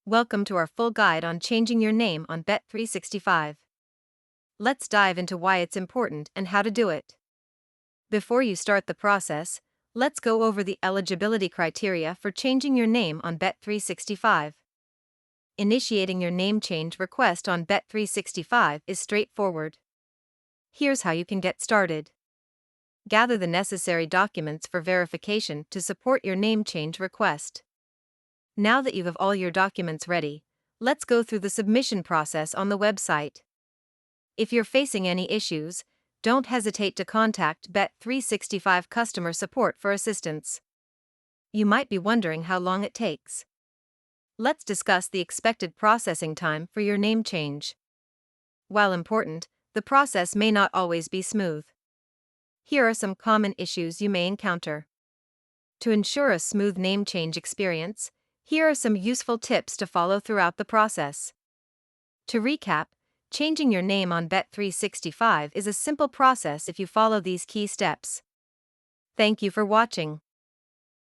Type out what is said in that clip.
Welcome to our full guide on changing your name on Bet365. Let's dive into why it's important and how to do it. Before you start the process, let's go over the eligibility criteria for changing your name on Bet365. Initiating your name change request on Bet365 is straightforward. Here's how you can get started. Gather the necessary documents for verification to support your name change request. Now that you have all your documents ready, let's go through the submission process on the website. If you're facing any issues, don't hesitate to contact Bet365 customer support for assistance. You might be wondering how long it takes. Let's discuss the expected processing time for your name change. While important, the process may not always be smooth. Here are some common issues you may encounter. To ensure a smooth name change experience, here are some useful tips to follow throughout the process. To recap, changing your name on Bet365 is a simple process if you follow these key steps. Thank you for watching.